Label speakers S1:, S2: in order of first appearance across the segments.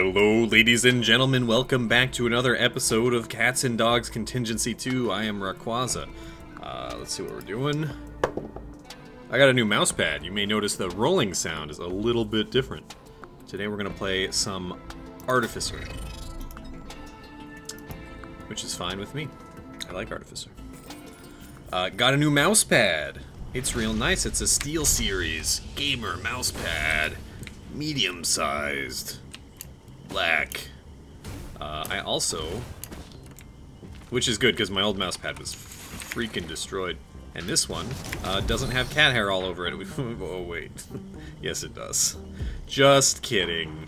S1: Hello, ladies and gentlemen. Welcome back to another episode of Cats and Dogs Contingency 2. I am Rawrquaza. Let's see what we're doing. I got a new mouse pad. You may notice the rolling sound is a little bit different. Today we're going to play some Artificer, which is fine with me. I like Artificer. Got a new mouse pad. It's real nice. It's a Steel Series gamer mouse pad. Medium-sized. Black. I also, which is good because my old mouse pad was freaking destroyed, and this one doesn't have cat hair all over it. Oh wait, yes it does. Just kidding.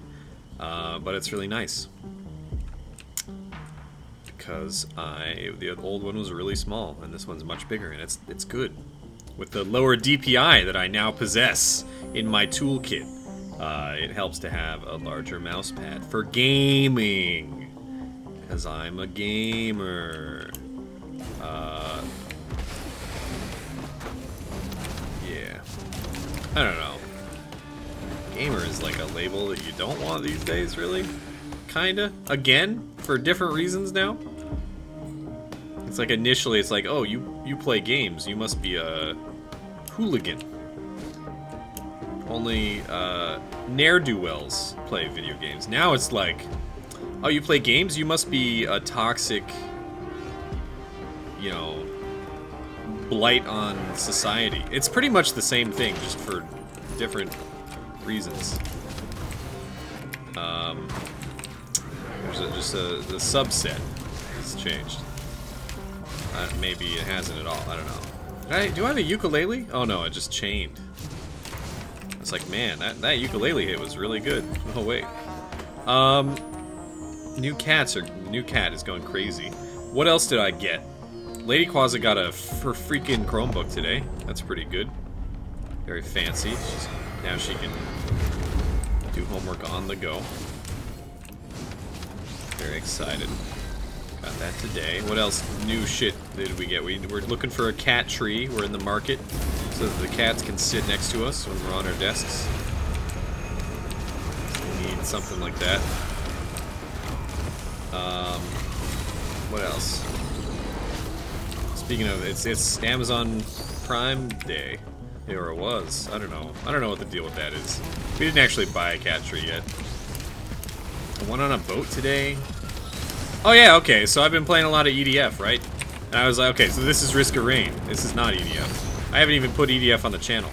S1: But it's really nice because the old one was really small, and this one's much bigger, and it's good with the lower DPI that I now possess in my toolkit. It helps to have a larger mouse pad for gaming, because I'm a gamer. Yeah. I don't know. Gamer is like a label that you don't want these days, really. Kinda. Again, for different reasons now. It's like initially it's like, oh, you play games, you must be a hooligan. Only ne'er-do-wells play video games. Now it's like, oh, you play games? You must be a toxic, blight on society. It's pretty much the same thing, just for different reasons. There's the subset has changed. Maybe it hasn't at all. I don't know. Do I have a ukulele? Oh no, it just chained. It's like, man, that ukulele hit was really good. Oh wait. New cat is going crazy. What else did I get? Lady Quaza got a freaking Chromebook today. That's pretty good. Very fancy. Now she can do homework on the go. Very excited. Got that today. What else new shit did we get? We're looking for a cat tree. We're in the market so that the cats can sit next to us when we're on our desks. We need something like that. What else? Speaking of, it's Amazon Prime Day. Or it was. I don't know. I don't know what the deal with that is. We didn't actually buy a cat tree yet. I went on a boat today. Oh yeah, okay, so I've been playing a lot of EDF, right? And I was like, okay, so this is Risk of Rain. This is not EDF. I haven't even put EDF on the channel.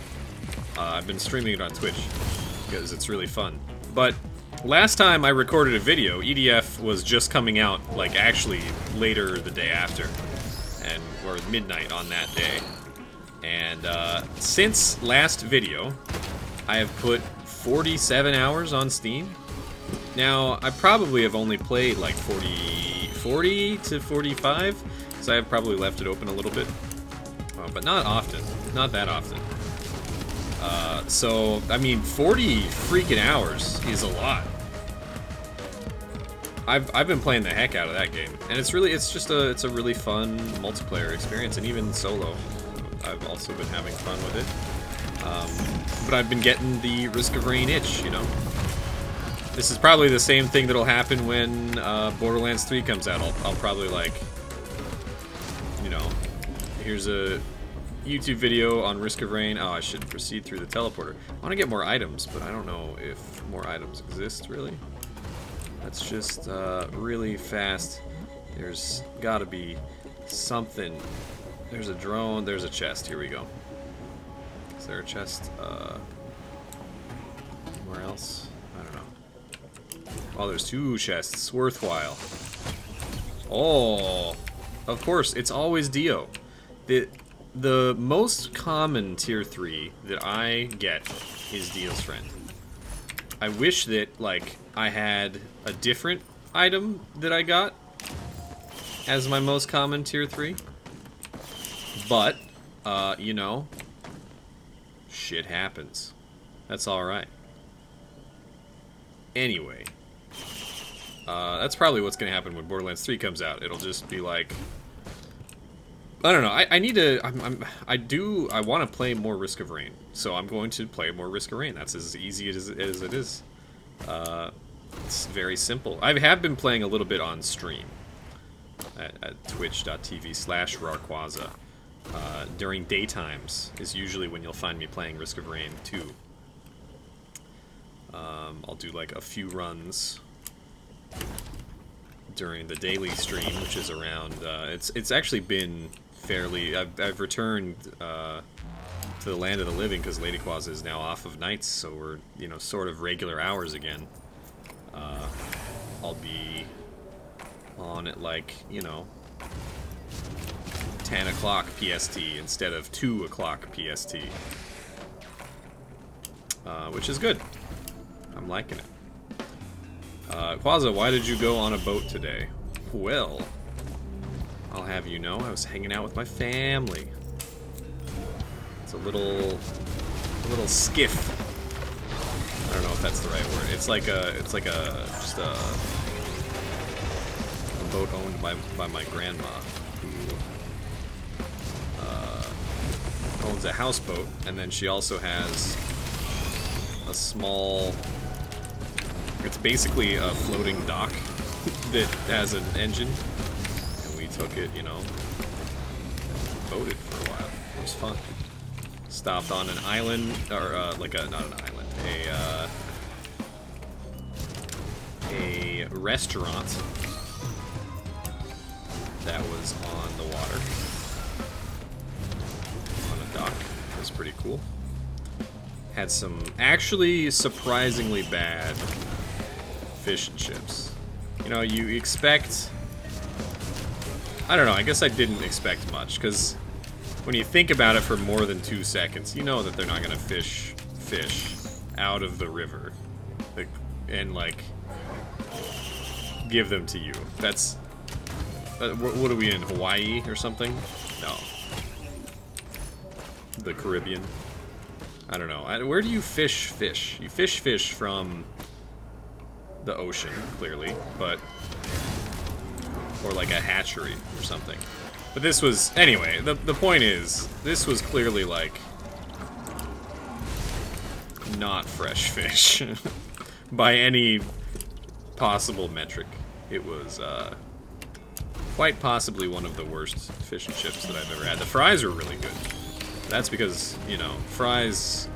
S1: I've been streaming it on Twitch, because it's really fun. But last time I recorded a video, EDF was just coming out, like, actually later the day after. Or midnight on that day. And since last video, I have put 47 hours on Steam. Now, I probably have only played like 40 to 45, so I have probably left it open a little bit. But not often. Not that often. So, I mean, 40 freaking hours is a lot. I've been playing the heck out of that game, and it's a really fun multiplayer experience, and even solo, I've also been having fun with it. But I've been getting the Risk of Rain itch, This is probably the same thing that'll happen when Borderlands 3 comes out. I'll probably like, here's a YouTube video on Risk of Rain. Oh, I should proceed through the teleporter. I want to get more items, but I don't know if more items exist, really. Let's just really fast. There's gotta be something. There's a drone, there's a chest. Here we go. Is there a chest anywhere else? I don't know. Oh, there's two chests. Worthwhile. Oh, of course, it's always Dio. The most common tier 3 that I get is Dio's friend. I wish that, like, I had a different item that I got as my most common tier 3. But, shit happens. That's alright. Anyway. That's probably what's gonna happen when Borderlands 3 comes out. It'll just be like, I don't know. I need to. I want to play more Risk of Rain, so I'm going to play more Risk of Rain. That's as easy as it is. It's very simple. I have been playing a little bit on stream at twitch.tv/Rawrquaza. During daytimes is usually when you'll find me playing Risk of Rain 2. I'll do like a few runs during the daily stream, which is around. It's actually been fairly. I've returned to the land of the living because Rawrquaza is now off of nights, so we're sort of regular hours again. I'll be on at like 10 o'clock PST instead of 2 o'clock PST, which is good. I'm liking it. Quaza, why did you go on a boat today? Well, I'll have you know, I was hanging out with my family. It's a little skiff. I don't know if that's the right word. It's like just a boat owned by my grandma, who owns a houseboat, and then she also has a small. It's basically a floating dock that has an engine, and we took it, boated for a while. It was fun. Stopped on an island, or not an island, a restaurant that was on the water, on a dock. It was pretty cool. Had some actually surprisingly bad fish and chips. You expect. I don't know. I guess I didn't expect much, because when you think about it for more than 2 seconds, you know that they're not gonna fish out of the river, and give them to you. That's what are we in, Hawaii or something? No, the Caribbean. I don't know. Where do you fish? You fish from the ocean, clearly, or like a hatchery or something. But this was, anyway, the point is, this was clearly not fresh fish by any possible metric. It was quite possibly one of the worst fish and chips that I've ever had. The fries were really good. That's because, fries,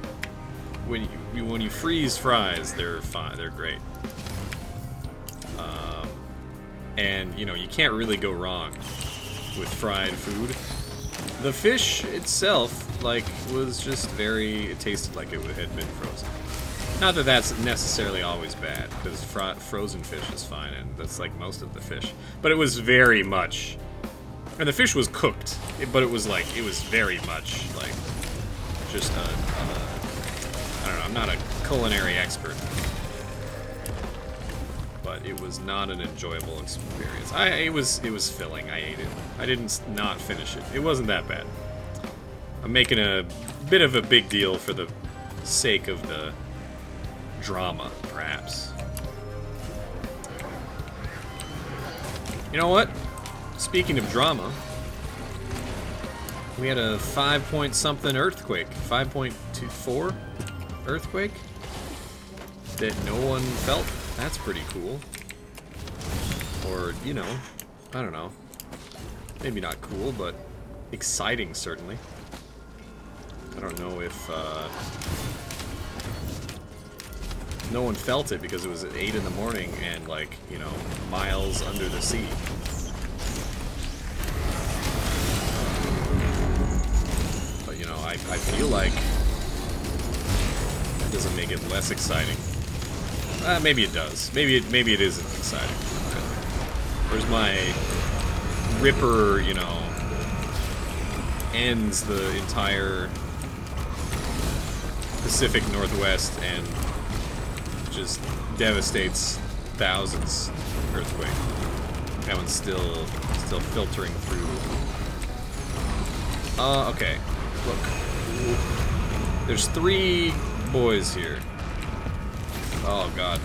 S1: when you freeze fries, they're fine, they're great. And, you can't really go wrong with fried food. The fish itself, was just it tasted like it had been frozen. Not that that's necessarily always bad, because frozen fish is fine, and that's like most of the fish. But it was very much, and the fish was cooked, but it was very much just I don't know, I'm not a culinary expert, but it was not an enjoyable experience. It was filling. I ate it. I didn't not finish it. It wasn't that bad. I'm making a bit of a big deal for the sake of the drama, perhaps. You know what? Speaking of drama, we had a 5-point-something earthquake, 5.24 earthquake that no one felt. That's pretty cool. Or, I don't know. Maybe not cool, but exciting, certainly. I don't know if, no one felt it because it was at 8 in the morning and, miles under the sea. But, I feel like that doesn't make it less exciting. Maybe it does. Maybe it isn't exciting. Where's my Ripper, ends the entire Pacific Northwest and just devastates thousands earthquake. That one's still filtering through. Okay. Look. There's 3 boys here. Oh god.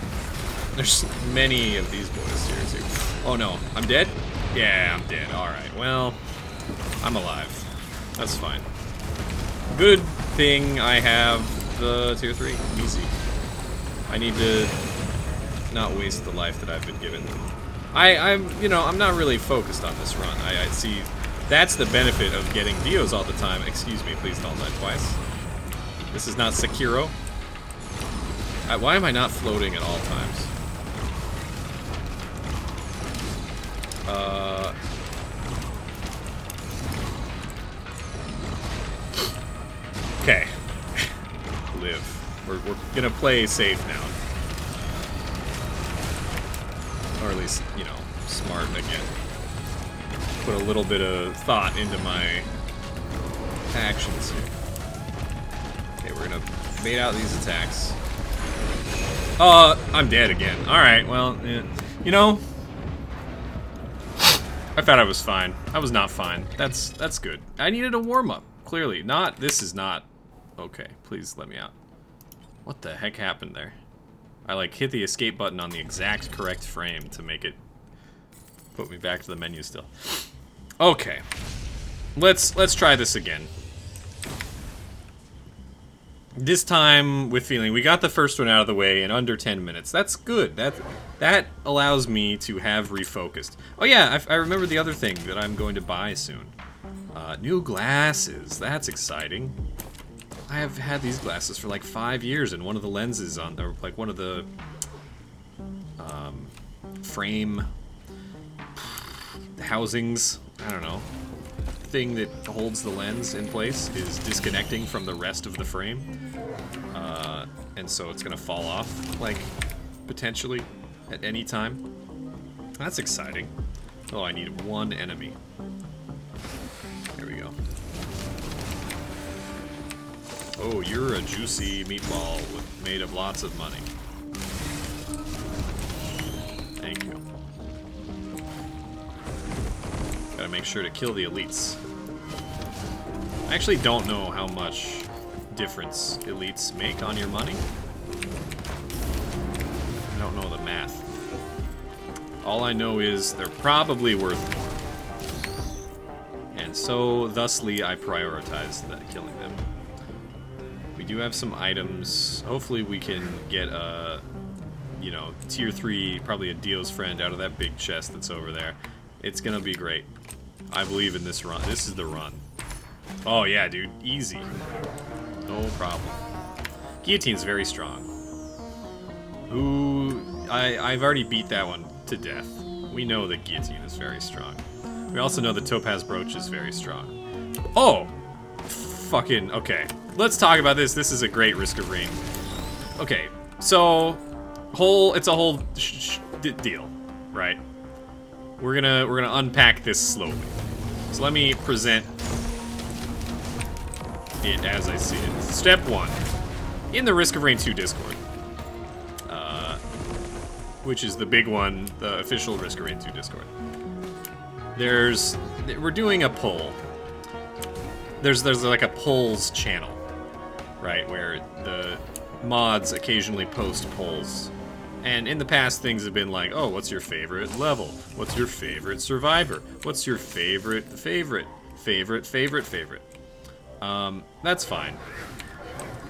S1: There's many of these boys here too. Oh no, I'm dead? Yeah, I'm dead. Alright, well, I'm alive. That's fine. Good thing I have the tier 3. Easy. I need to not waste the life that I've been given. I'm not really focused on this run. I see that's the benefit of getting Dios all the time. Excuse me, please don't die twice. This is not Sekiro. Why am I not floating at all times? Okay. Live. We're gonna play safe now. Or at least, you know, smart again. Put a little bit of thought into my actions here. Okay, we're gonna bait out these attacks. I'm dead again. Alright, well, yeah. You know, I thought I was fine. I was not fine. That's good. I needed a warm-up, clearly. This is not... Okay, please let me out. What the heck happened there? I, like, hit the escape button on the exact correct frame to make it put me back to the menu still. Okay. Let's try this again. This time with feeling. We got the first one out of the way in under 10 minutes. That's good. That allows me to have refocused. Oh yeah, I remember the other thing that I'm going to buy soon. New glasses. That's exciting. I have had these glasses for like 5 years, and one of the lenses on, or like one of the frame housings, I don't know, thing that holds the lens in place is disconnecting from the rest of the frame. And so it's gonna fall off, like, potentially at any time. That's exciting. Oh, I need one enemy. There we go. Oh, you're a juicy meatball made of lots of money. Thank you. Gotta make sure to kill the elites. I actually don't know how much difference elites make on your money. I don't know the math. All I know is they're probably worth more. And so, thusly, I prioritize killing them. We do have some items. Hopefully we can get a, you know, tier 3, probably a Dio's friend out of that big chest that's over there. It's gonna be great. I believe in this run. This is the run. Oh yeah, dude. Easy. No problem. Guillotine's very strong. Ooh, I've already beat that one to death. We know that Guillotine is very strong. We also know the Topaz Brooch is very strong. Oh! Fucking, okay. Let's talk about this. This is a great Risk of Rain. Okay, so it's a whole deal, right? We're gonna unpack this slowly. So let me present it as I see it. Step 1. In the Risk of Rain 2 Discord. Which is the big one, the official Risk of Rain 2 Discord. We're doing a poll. There's like a polls channel, right, where the mods occasionally post polls. And in the past, things have been like, oh, what's your favorite level? What's your favorite survivor? What's your favorite? That's fine.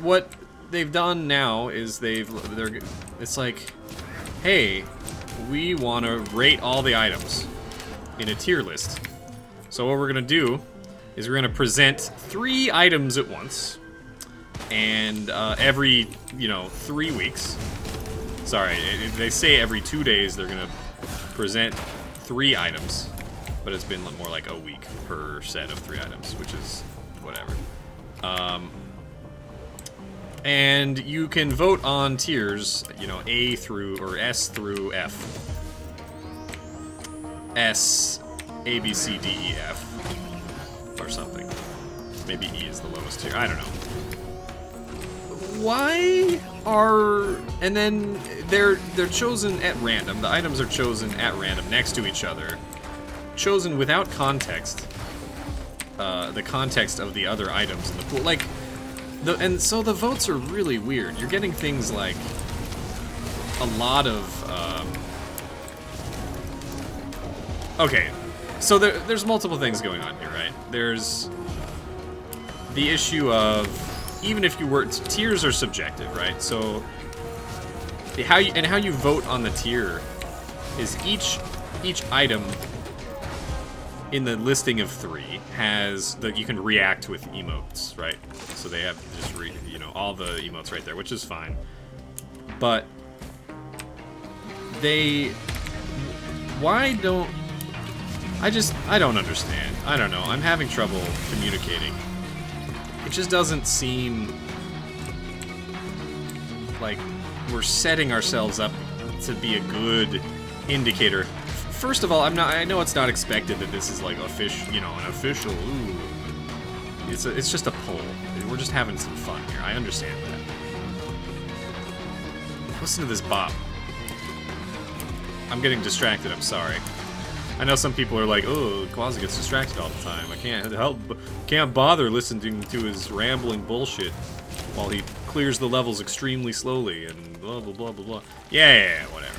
S1: What they've done now is it's like, hey, we want to rate all the items in a tier list. So what we're gonna do is we're gonna present 3 items at once, and every 3 weeks. Sorry, they say every 2 days they're gonna present 3 items, but it's been more like a week per set of 3 items, which is whatever. And you can vote on tiers, A through, or S through F. S, A, B, C, D, E, F, or something. Maybe E is the lowest tier, I don't know. And then they're chosen at random. The items are chosen at random next to each other. Chosen without context. The context of the other items in the pool. And so the votes are really weird. You're getting things like a lot of, okay, so there's multiple things going on here, right? There's the issue of, even if you were, tiers are subjective, right? So how you vote on the tier is each item in the listing of 3 has you can react with emotes, right? So they have just all the emotes right there, which is fine. But why don't I don't understand. I don't know. I'm having trouble communicating. It just doesn't seem like we're setting ourselves up to be a good indicator. First of all, I know it's not expected that this is like an official. Ooh. It's just a poll. We're just having some fun here. I understand that. Listen to this bop. I'm getting distracted. I'm sorry. I know some people are like, "Oh, Quaza gets distracted all the time. I can't bother listening to his rambling bullshit while he clears the levels extremely slowly and blah blah blah blah blah." Yeah, whatever.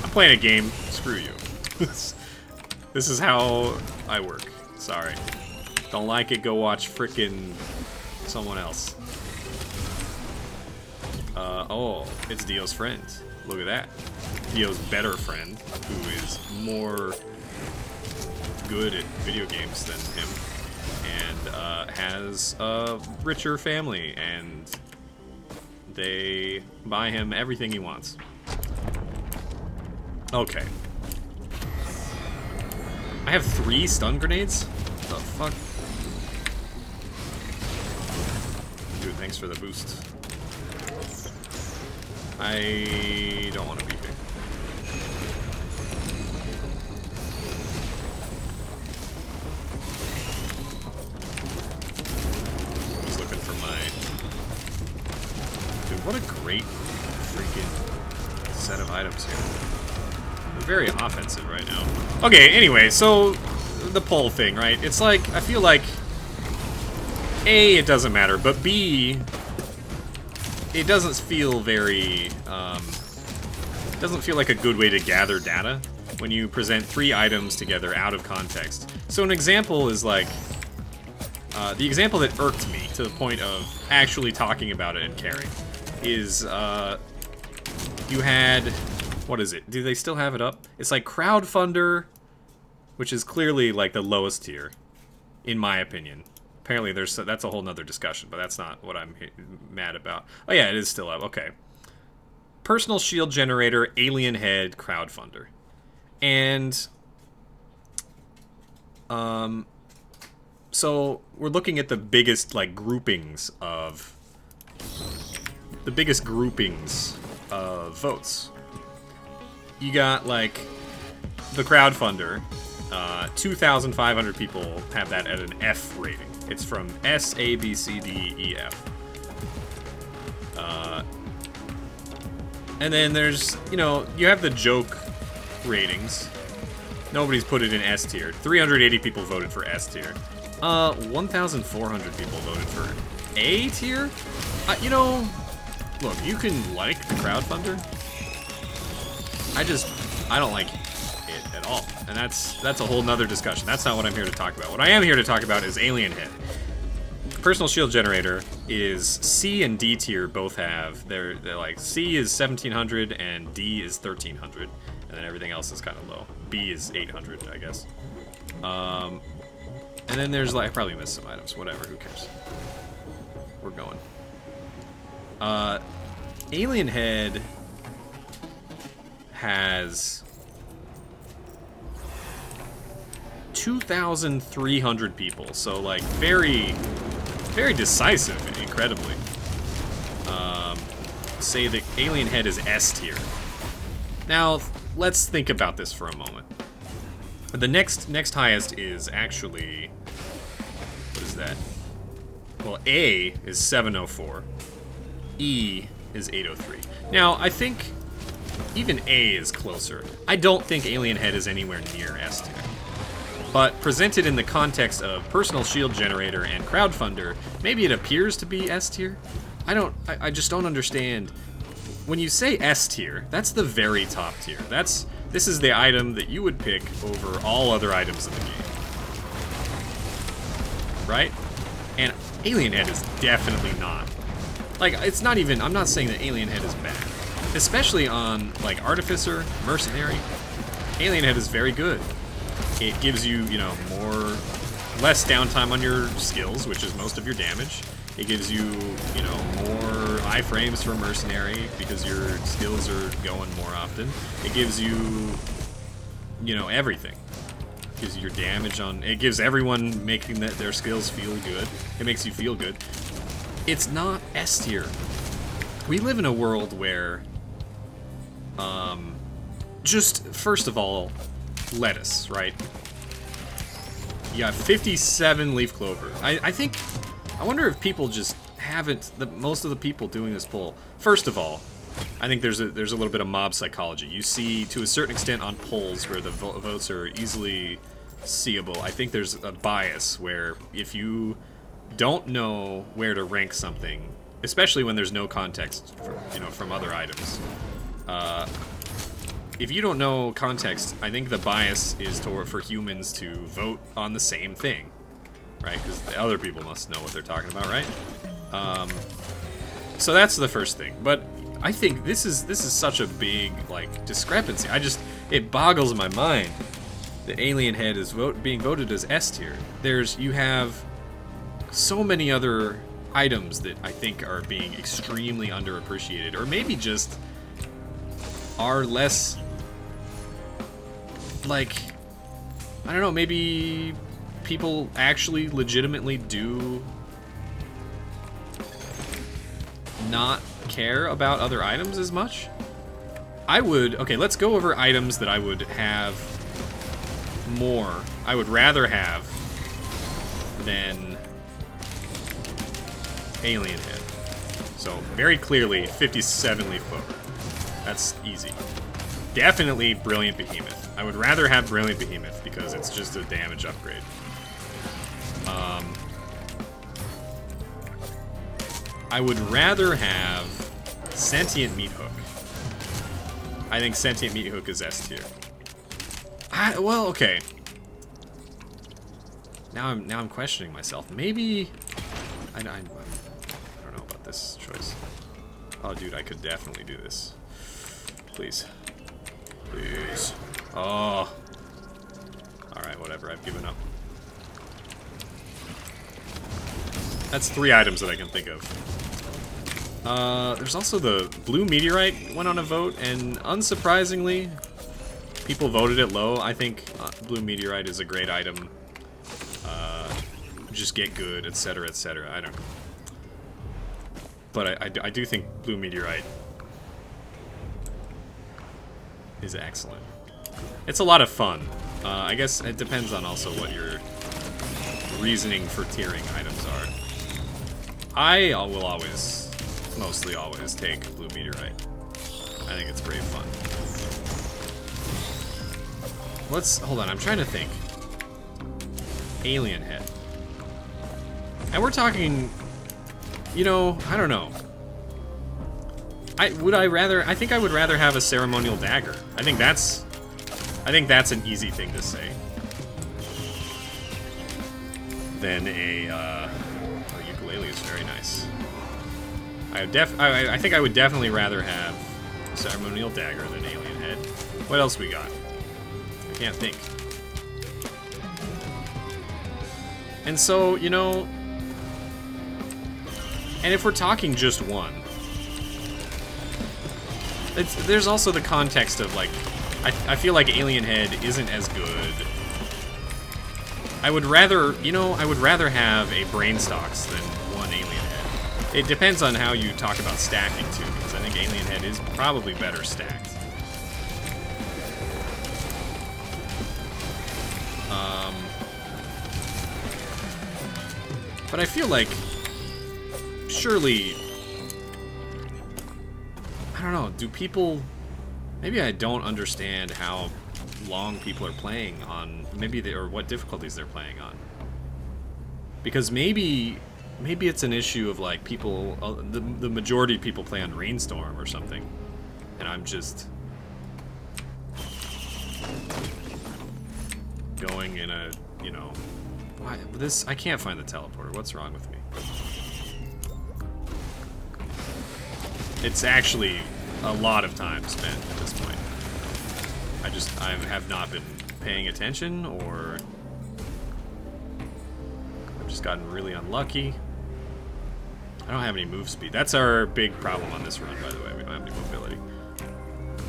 S1: I'm playing a game. Screw you. This is how I work. Sorry. Don't like it, go watch frickin' someone else. Oh, it's Dio's friend. Look at that. Dio's better friend, who is more good at video games than him, and has a richer family, and they buy him everything he wants. Okay. I have 3 stun grenades? What the fuck? Dude, thanks for the boost. I don't want to be here. Just looking for my... Dude, what a great freaking set of items here. Very offensive right now. Okay, anyway, so the poll thing, right? It's like, I feel like A, it doesn't matter, but B, it doesn't feel very, doesn't feel like a good way to gather data when you present 3 items together out of context. So an example is like, the example that irked me to the point of actually talking about it and caring is, you had... What is it? Do they still have it up? It's like Crowdfunder, which is clearly like the lowest tier, in my opinion. Apparently that's a whole nother discussion, but that's not what I'm mad about. Oh yeah, it is still up. Okay. Personal shield generator, alien head, Crowdfunder. And so we're looking at the biggest like groupings of votes. You got, like, the Crowdfunder. 2,500 people have that at an F rating. It's from S, A, B, C, D, E, F. And then there's, you have the joke ratings. Nobody's put it in S tier. 380 people voted for S tier. 1,400 people voted for A tier? Look, you can like the Crowdfunder. I don't like it at all. And that's a whole nother discussion. That's not what I'm here to talk about. What I am here to talk about is Alien Head. Personal shield generator is C and D tier both have. They're like, C is 1,700 and D is 1,300. And then everything else is kind of low. B is 800, I guess. And then there's like, I probably missed some items. Whatever, who cares? We're going. Alien Head has 2,300 people, so like very, very decisive, incredibly. Say the Alien Head is S tier. Now, let's think about this for a moment. The next highest is actually, what is that? Well, A is 704. E is 803. Now, I think even A is closer. I don't think Alien Head is anywhere near S tier. But presented in the context of personal shield generator and Crowdfunder, maybe it appears to be S tier. I just don't understand. When you say S tier, that's the very top tier. This is the item that you would pick over all other items in the game. Right? And Alien Head is definitely not. Like, it's not even, I'm not saying that Alien Head is bad. especially on like Artificer, Mercenary, Alien Head is very good. It gives you, you know, less downtime on your skills, which is most of your damage. It gives you, you know, more iframes for Mercenary because your skills are going more often. It gives you, you know, everything. It gives you your damage on. It gives everyone making their skills feel good. It makes you feel good. It's not S tier. We live in a world where, just first of all, lettuce, right? You got 57 leaf clover. I wonder if people just haven't. Most of the people doing this poll. First of all, I think there's a little bit of mob psychology. You see, to a certain extent, on polls where the votes are easily seeable. I think there's a bias where if you don't know where to rank something, especially when there's no context, from other items. If you don't know context, I think the bias is for humans to vote on the same thing, right? Because the other people must know what they're talking about, right? So that's the first thing. But I think this is such a big like discrepancy. It boggles my mind that Alien Head is being voted as S tier. You have so many other items that I think are being extremely underappreciated, or maybe just are less, like, I don't know, maybe people actually legitimately do not care about other items as much. Okay, let's go over items that I would have more. I would rather have than Alien Head. So, very clearly, 57 leaf clover. That's easy. Definitely Brilliant Behemoth. I would rather have Brilliant Behemoth because it's just a damage upgrade. I would rather have Sentient Meat Hook. I think Sentient Meat Hook is S tier. Well, okay. Now I'm questioning myself. Maybe I don't know about this choice. Oh, dude, I could definitely do this. Please. Please. Oh. Alright, whatever. I've given up. That's 3 items that I can think of. There's also the Blue Meteorite went on a vote, and unsurprisingly, people voted it low. I think Blue Meteorite is a great item. Just get good, etc., etc. I don't know. But I do think Blue Meteorite is excellent. It's a lot of fun. I guess it depends on also what your reasoning for tiering items are. I will always, mostly always, take Blue Meteorite. I think it's great fun. Hold on, I'm trying to think. Alien Head. And we're talking, you know, I don't know. I think I would rather have a Ceremonial Dagger. I think that's an easy thing to say. Than a ukulele is very nice. I think I would definitely rather have Ceremonial Dagger than Alien Head. What else we got? I can't think. And so, you know, and if we're talking just one, there's also the context of, like, I feel like Alien Head isn't as good. I would rather have a Brainstocks than one Alien Head. It depends on how you talk about stacking, too, because I think Alien Head is probably better stacked. But I feel like, surely, I don't know, do people, maybe I don't understand how long people are playing on, or what difficulties they're playing on. Because maybe it's an issue of, like, people, the majority of people play on Rainstorm or something, and I'm just going in a, you know, I can't find the teleporter. What's wrong with me? It's actually a lot of time spent at this point. I have not been paying attention, or I've just gotten really unlucky. I don't have any move speed. That's our big problem on this run, by the way. We don't have any mobility.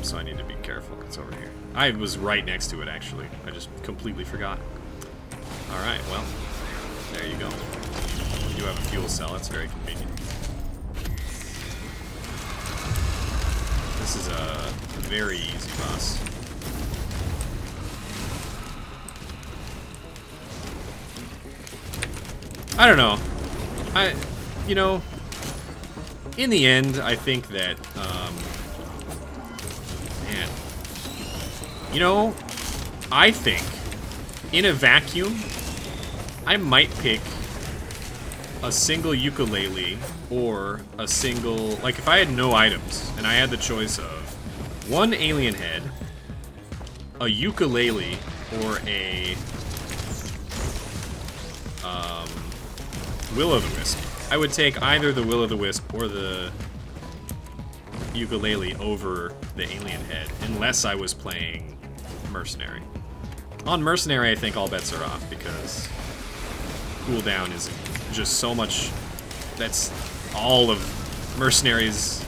S1: So I need to be careful. It's over here. I was right next to it, actually. I just completely forgot. Alright, well, there you go. You do have a fuel cell. That's very convenient. This is a very easy boss. I don't know. You know, in the end, I think that, man, you know, I think, in a vacuum, I might pick a single ukulele or a single, like if I had no items and I had the choice of one alien head, a ukulele, or a will-o'-the-wisp. I would take either the will-o'-the-wisp or the ukulele over the alien head, unless I was playing Mercenary. On Mercenary, I think all bets are off, because cooldown is just so much. That's all of Mercenary's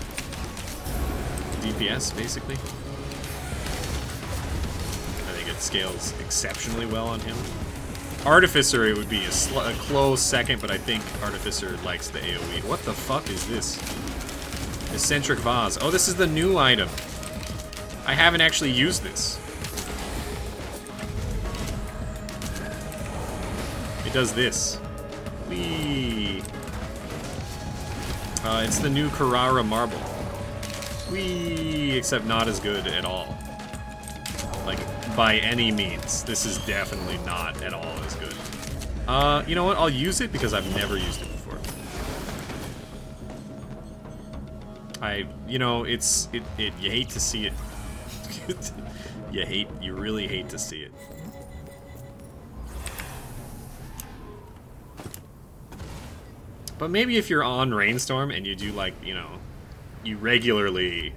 S1: DPS, basically. I think it scales exceptionally well on him. Artificer, it would be a close second, but I think Artificer likes the AoE. What the fuck is this? Eccentric Vase. Oh, this is the new item. I haven't actually used this. It does this. Whee! It's the new Carrara Marble. Whee! Except not as good at all. Like, by any means. This is definitely not at all as good. You know what? I'll use it because I've never used it before. You know, you hate to see it. You really hate to see it. But maybe if you're on Rainstorm and you do, like, you know, you regularly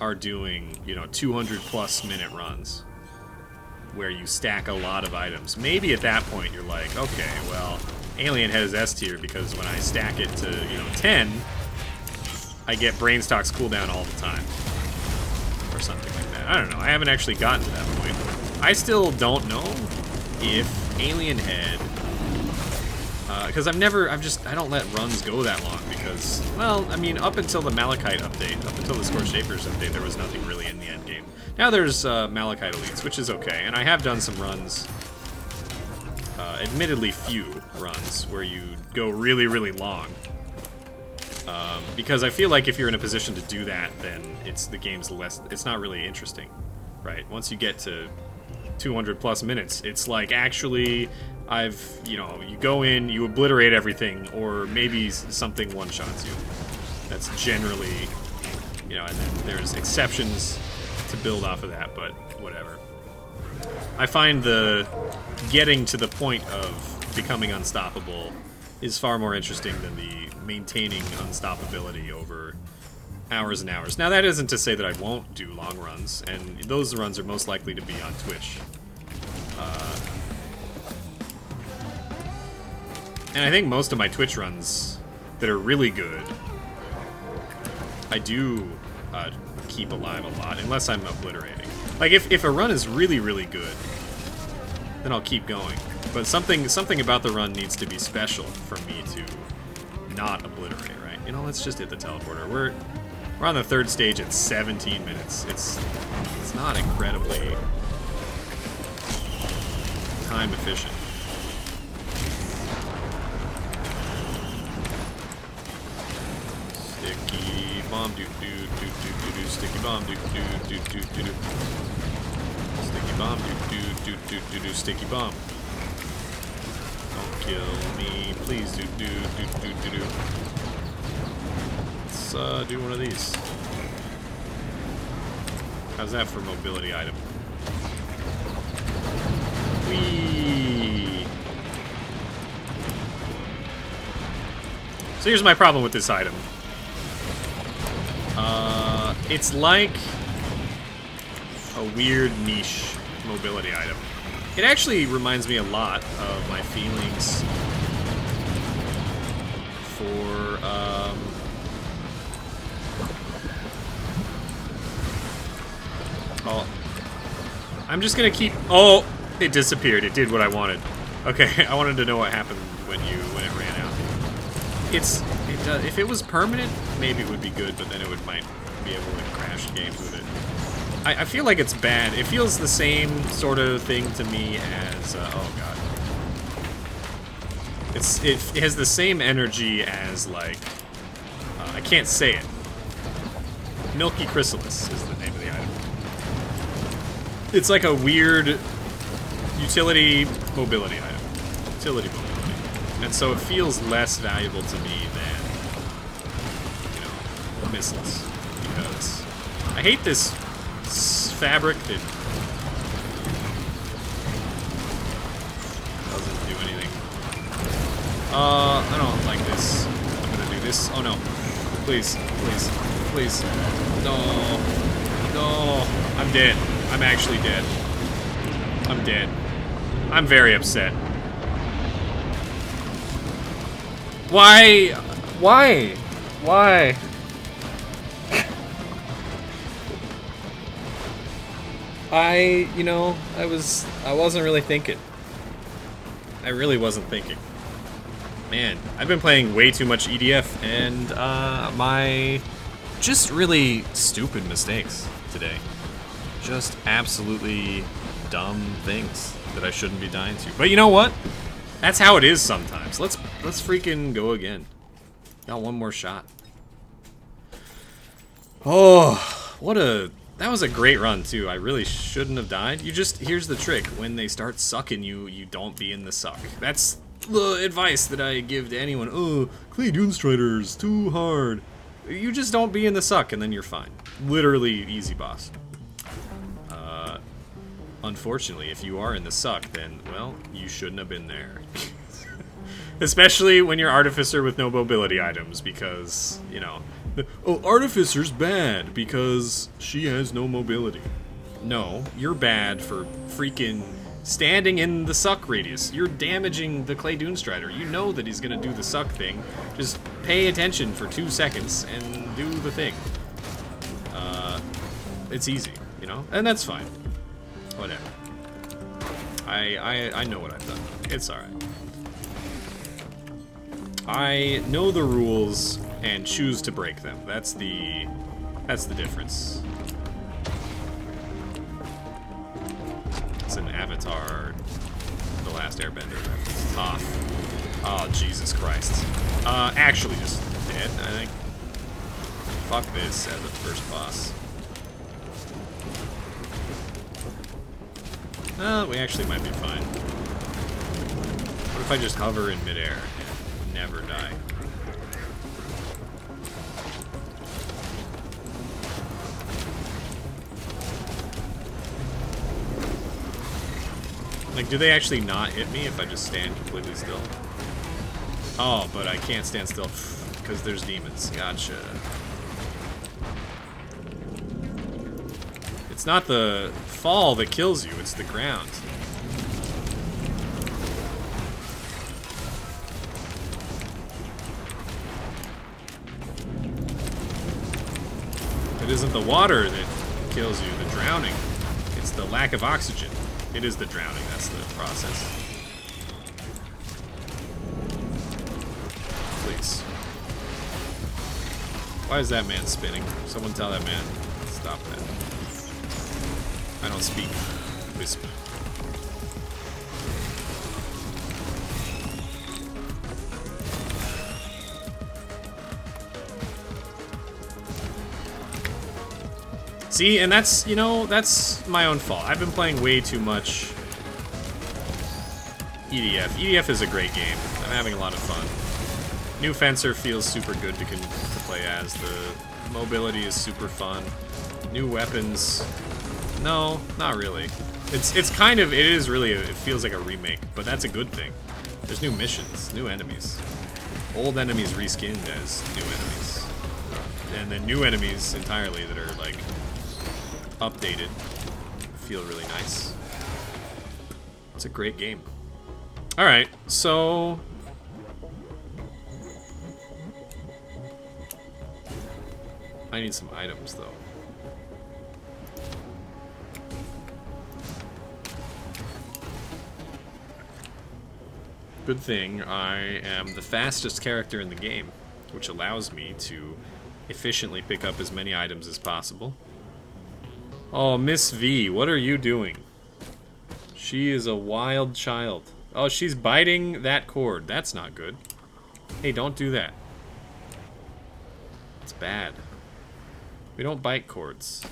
S1: are doing, you know, 200+ minute runs where you stack a lot of items. Maybe at that point you're like, okay, well, Alien has S tier because when I stack it to, you know, 10, I get Brainstock's cooldown all the time. Or something like that. I don't know. I haven't actually gotten to that point. I still don't know if Alien Head... because I don't let runs go that long because, well, I mean, up until the Malachite update, up until the Scorched Acres update, there was nothing really in the end game. Now there's Malachite Elites, which is okay, and I have done some runs, admittedly few runs, where you go really, really long. Because I feel like if you're in a position to do that, then the game's it's not really interesting, right? Once you get to 200+ minutes, it's like, actually... you know, you go in, you obliterate everything, or maybe something one-shots you. That's generally, you know, and then there's exceptions to build off of that, but whatever. I find the getting to the point of becoming unstoppable is far more interesting than the maintaining unstoppability over hours and hours. Now, that isn't to say that I won't do long runs, and those runs are most likely to be on Twitch. And I think most of my Twitch runs that are really good, I do keep alive a lot, unless I'm obliterating. Like, if a run is really, really good, then I'll keep going. But something about the run needs to be special for me to not obliterate, right? You know, let's just hit the teleporter. We're on the third stage at 17 minutes. It's not incredibly time efficient. Sticky bomb, do do do do do do. Sticky bomb, do do do do do do. Sticky bomb, do do do do do. Sticky bomb. Don't kill me, please. Do do do do do do. Let's do one of these. How's that for mobility item? Whee! So here's my problem with this item. It's like a weird niche mobility item. It actually reminds me a lot of my feelings for, oh, I'm just gonna keep, oh, it disappeared. It did what I wanted. Okay, I wanted to know what happened when it ran out. It does, if it was permanent, maybe it would be good, but then it might be able to crash games with it. I feel like it's bad. It feels the same sort of thing to me as, oh god. It has the same energy as, like, I can't say it. Milky Chrysalis is the name of the item. It's like a weird utility mobility item. Utility mobility. And so it feels less valuable to me than, you know, missiles. Because I hate this fabric that doesn't do anything. I don't like this. I'm gonna do this. Oh no. Please, please, please. No. No. I'm dead. I'm actually dead. I'm dead. I'm very upset. Why? Why? Why? You know, I wasn't really thinking. I really wasn't thinking. Man, I've been playing way too much EDF, and my just really stupid mistakes today. Just absolutely dumb things that I shouldn't be dying to. But you know what? That's how it is sometimes. Let's freaking go again. Got one more shot. Oh, that was a great run too. I really shouldn't have died. Here's the trick. When they start sucking you, you don't be in the suck. That's the advice that I give to anyone. Oh, Clay Doomstrider's too hard. You just don't be in the suck and then you're fine. Literally easy boss. Unfortunately, if you are in the suck, then, well, you shouldn't have been there. Especially when you're Artificer with no mobility items, because, you know, oh, Artificer's bad because she has no mobility. No, you're bad for freaking standing in the suck radius. You're damaging the Clay Doomstrider. You know that he's gonna do the suck thing. Just pay attention for 2 seconds and do the thing. It's easy, you know? And that's fine. Whatever. I know what I've done. It's alright. I know the rules and choose to break them. That's the difference. It's an Avatar, The Last Airbender. It's tough. Oh, Jesus Christ. Actually just dead, I think. Fuck this as a first boss. We actually might be fine. What if I just hover in midair and never die? Like, do they actually not hit me if I just stand completely still? Oh, but I can't stand still because there's demons. Gotcha. It's not the fall that kills you, it's the ground. It isn't the water that kills you, the drowning. It's the lack of oxygen. It is the drowning, that's the process. Please. Why is that man spinning? Someone tell that man, stop that. I don't speak wisp. See, and that's, you know, that's my own fault. I've been playing way too much EDF. EDF is a great game. I'm having a lot of fun. New Fencer feels super good to play as. The mobility is super fun. New weapons. No, not really. It's kind of, it is really, it feels like a remake, but that's a good thing. There's new missions, new enemies. Old enemies reskinned as new enemies. and then new enemies entirely that are like updated feel really nice. It's a great game. All right, so I need some items though. Good thing I am the fastest character in the game, which allows me to efficiently pick up as many items as possible. Oh, Miss V, what are you doing? She is a wild child. Oh, she's biting that cord. That's not good. Hey, don't do that. It's bad. We don't bite cords.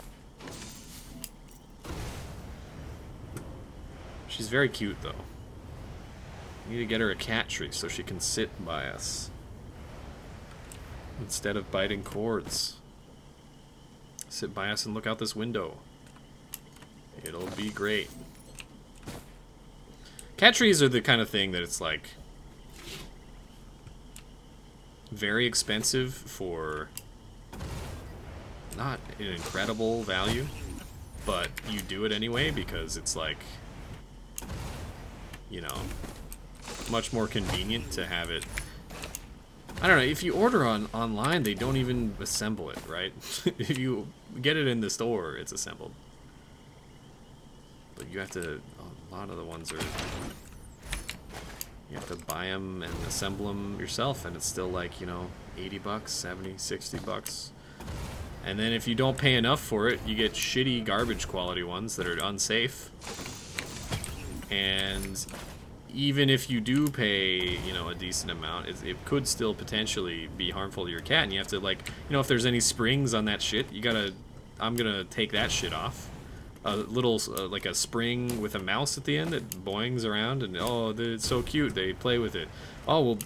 S1: She's very cute, though. We need to get her a cat tree so she can sit by us instead of biting cords. Sit by us and look out this window. It'll be great. Cat trees are the kind of thing that it's like very expensive for not an incredible value, but you do it anyway because it's like, you know, much more convenient to have it. I don't know, if you order online, they don't even assemble it, right? If you get it in the store, it's assembled. But you have to, a lot of the ones are, you have to buy them and assemble them yourself, and it's still like, you know, 80 bucks, 70, 60 bucks. And then if you don't pay enough for it, you get shitty garbage quality ones that are unsafe. And even if you do pay, you know, a decent amount, it could still potentially be harmful to your cat. And you have to, like, you know, if there's any springs on that shit, you gotta, I'm gonna take that shit off. A little, like a spring with a mouse at the end that boings around, and oh, it's so cute, they play with it. Oh, well,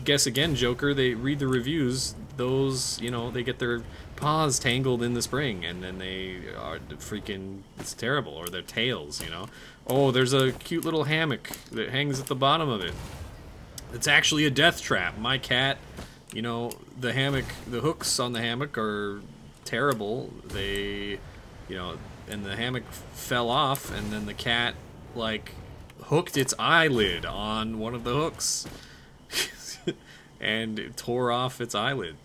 S1: guess again, Joker, they read the reviews, those, you know, they get their paws tangled in the spring, and then they are freaking, it's terrible, or their tails, you know. Oh, there's a cute little hammock that hangs at the bottom of it. It's actually a death trap. My cat, you know, the hammock, the hooks on the hammock are terrible. They, you know, and the hammock fell off, and then the cat, like, hooked its eyelid on one of the hooks. And it tore off its eyelid.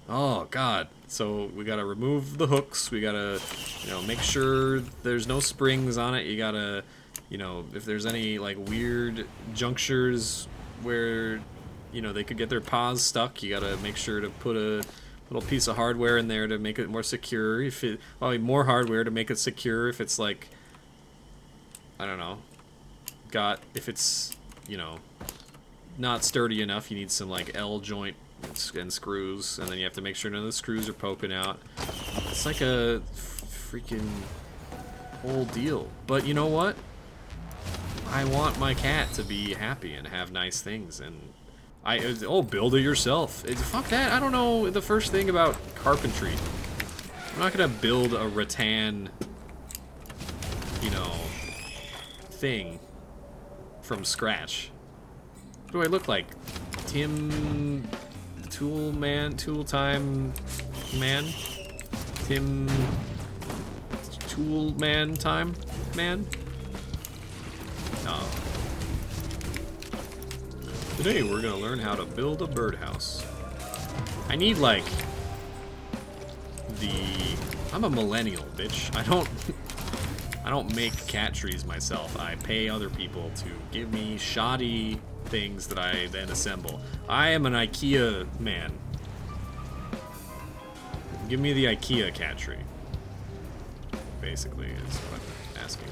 S1: Oh, God. So we gotta remove the hooks. We gotta, you know, make sure there's no springs on it. You gotta, you know, if there's any, like, weird junctures where, you know, they could get their paws stuck, you gotta make sure to put a little piece of hardware in there to make it more secure. If it, well, more hardware to make it secure. If it's like, I don't know, if it's, you know, not sturdy enough, you need some like L joint and screws, and then you have to make sure none of the screws are poking out. It's like a freaking whole deal. But you know what? I want my cat to be happy and have nice things, and build it yourself. Fuck that. I don't know the first thing about carpentry. I'm not gonna build a rattan, you know, thing from scratch. What do I look like? Tim Tool Man? Tool Time Man? Tim Tool Man Time Man? No. Today we're gonna learn how to build a birdhouse. I need like I'm a millennial, bitch. I don't make cat trees myself. I pay other people to give me shoddy things that I then assemble. I am an IKEA man. Give me the IKEA cat tree. Basically is what I'm asking.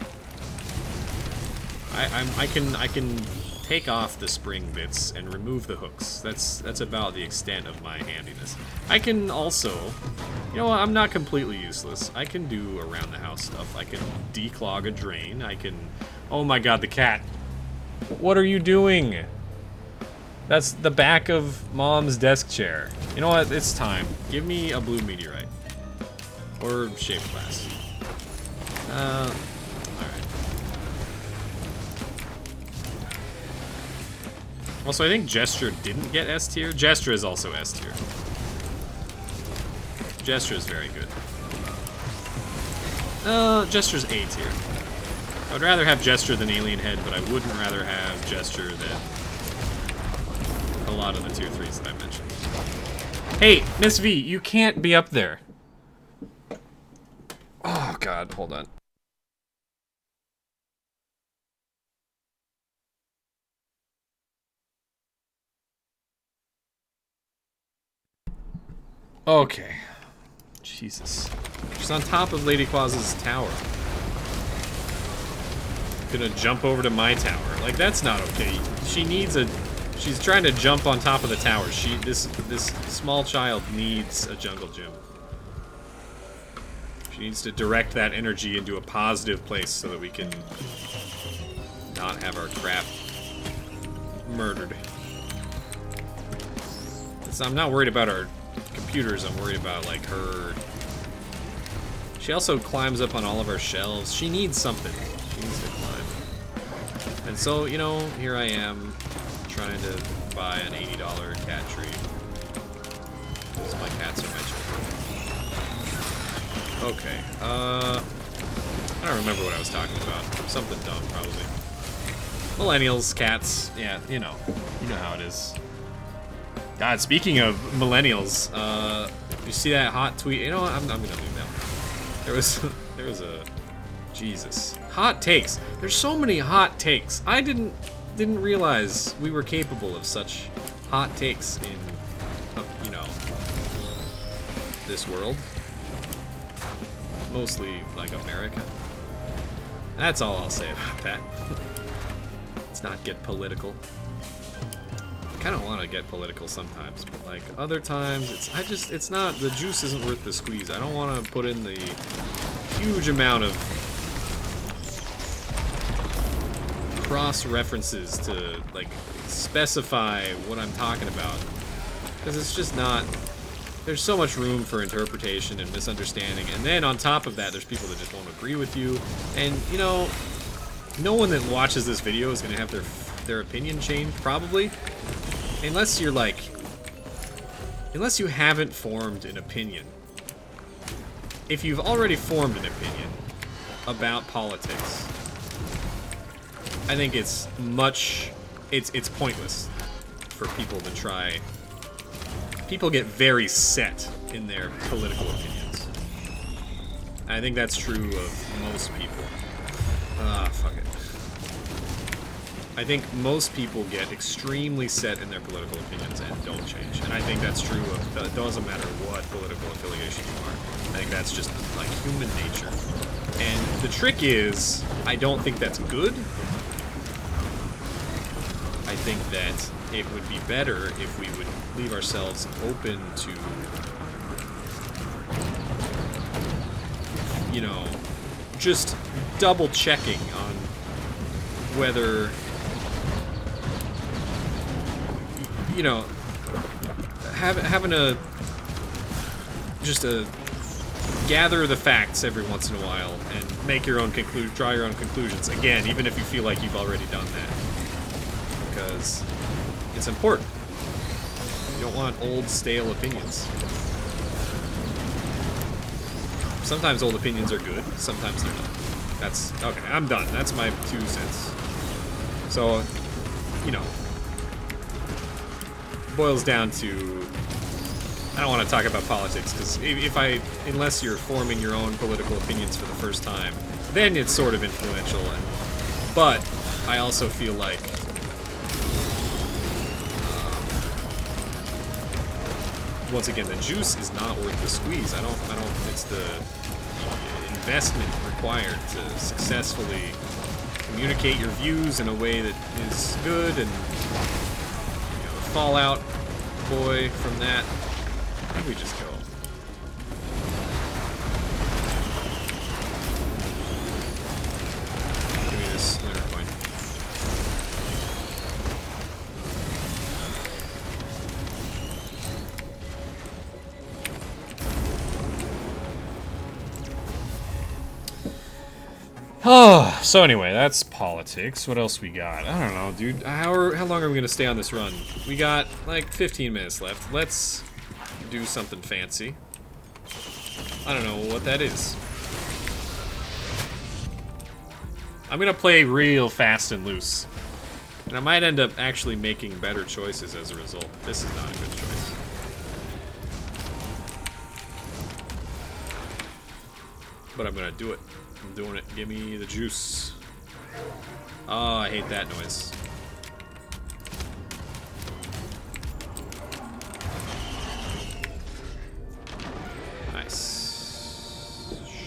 S1: I can take off the spring bits and remove the hooks. That's about the extent of my handiness. I can also, you know what, I'm not completely useless. I can do around the house stuff. I can declog a drain. I can, oh my god, the cat. What are you doing? That's the back of Mom's desk chair. You know what, it's time. Give me a blue meteorite. Or shaped glass. Alright. Also, I think Gesture didn't get S tier. Gesture is also S tier. Gesture is very good. Gesture's A tier. I would rather have Gesture than Alien Head, but I wouldn't rather have Gesture than a lot of the tier 3s that I mentioned. Hey, Miss V, you can't be up there. Oh god, hold on. Okay. Jesus. She's on top of Lady Quaza's tower. Gonna jump over to my tower. Like, that's not okay. She needs a... She's trying to jump on top of the tower. This small child needs a jungle gym. She needs to direct that energy into a positive place so that we can not have our crap murdered. So I'm not worried about our computers, I'm worried about, like, her... She also climbs up on all of our shelves. She needs something. She needs to climb. And so, you know, here I am, trying to buy an $80 cat tree. Because my cats are my children. Okay, I don't remember what I was talking about. Something dumb, probably. Millennials, cats, yeah, you know how it is. God, speaking of millennials, you see that hot tweet? You know what? I'm gonna leave that one. There was a Jesus. Hot takes. There's so many hot takes. I didn't realize we were capable of such hot takes in, you know, this world. Mostly like America. That's all I'll say about that. Let's not get political. I kind of want to get political sometimes, but like other times, it's not, the juice isn't worth the squeeze. I don't want to put in the huge amount of cross references to like specify what I'm talking about, because it's just not, there's so much room for interpretation and misunderstanding, and then on top of that, there's people that just won't agree with you, and you know, no one that watches this video is going to have their opinion changed, probably, unless you're like, unless you haven't formed an opinion. If you've already formed an opinion about politics, I think it's pointless for people to try. People get very set in their political opinions. I think that's true of most people. Fuck it. I think most people get extremely set in their political opinions and don't change. And I think that's true of, it doesn't matter what political affiliation you are. I think that's just like human nature. And the trick is, I don't think that's good. I think that it would be better if we would leave ourselves open to, you know, just double checking on whether, you know, having a, just a, gather the facts every once in a while and make your own draw your own conclusions. Again, even if you feel like you've already done that. Because it's important. You don't want old, stale opinions. Sometimes old opinions are good, sometimes they're not. That's, okay, I'm done. That's my 2 cents. So, you know, boils down to, I don't want to talk about politics, because unless you're forming your own political opinions for the first time, then it's sort of influential. But I also feel like once again, the juice is not worth the squeeze. It's the investment required to successfully communicate your views in a way that is good, and, you know, fallout, boy, from that, I think we just go. Give me this lunar coin. Oh, so anyway, that's politics. What else we got? I don't know, dude. How long are we gonna stay on this run? We got like 15 minutes left. Let's do something fancy. I don't know what that is. I'm gonna play real fast and loose. And I might end up actually making better choices as a result. This is not a good choice. But I'm gonna do it. I'm doing it. Give me the juice. Oh, I hate that noise. Nice.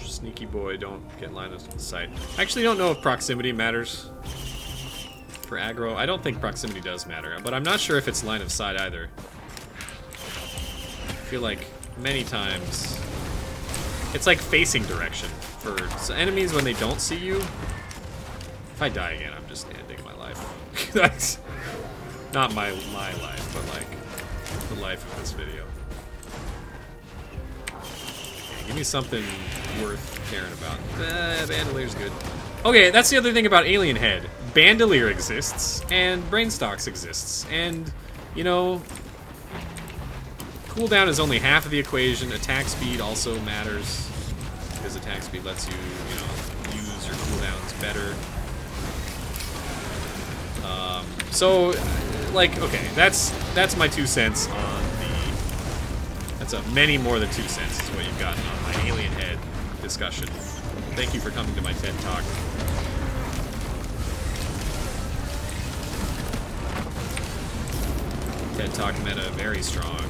S1: Sneaky boy, don't get in line of sight. I actually don't know if proximity matters for aggro. I don't think proximity does matter, but I'm not sure if it's line of sight either. I feel like many times it's like facing direction for enemies when they don't see you. If I die again, I'm just ending my life. That's not my life, but like the life of this video. Okay, give me something worth caring about. Bandelier's good. Okay, that's the other thing about Alien Head. Bandolier exists, and Brainstalks exists, and, you know, cooldown is only half of the equation. Attack speed also matters, because attack speed lets you, you know, use your cooldowns better. So, like, okay, that's my 2 cents on the... That's a many more than 2 cents is what you've gotten on my Alien Head discussion. Thank you for coming to my TED Talk. TED Talk meta very strong.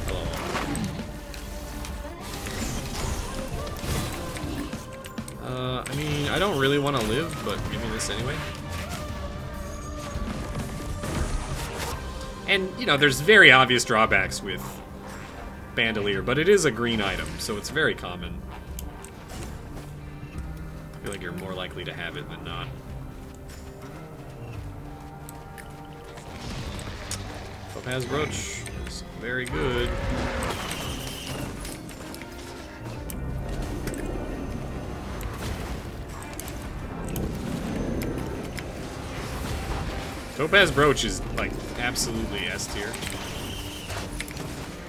S1: Hello. I mean, I don't really want to live, but give me this anyway. And, you know, there's very obvious drawbacks with Bandolier, but it is a green item, so it's very common. I feel like you're more likely to have it than not. Topaz Brooch is very good. Topaz Brooch is, like, absolutely S tier.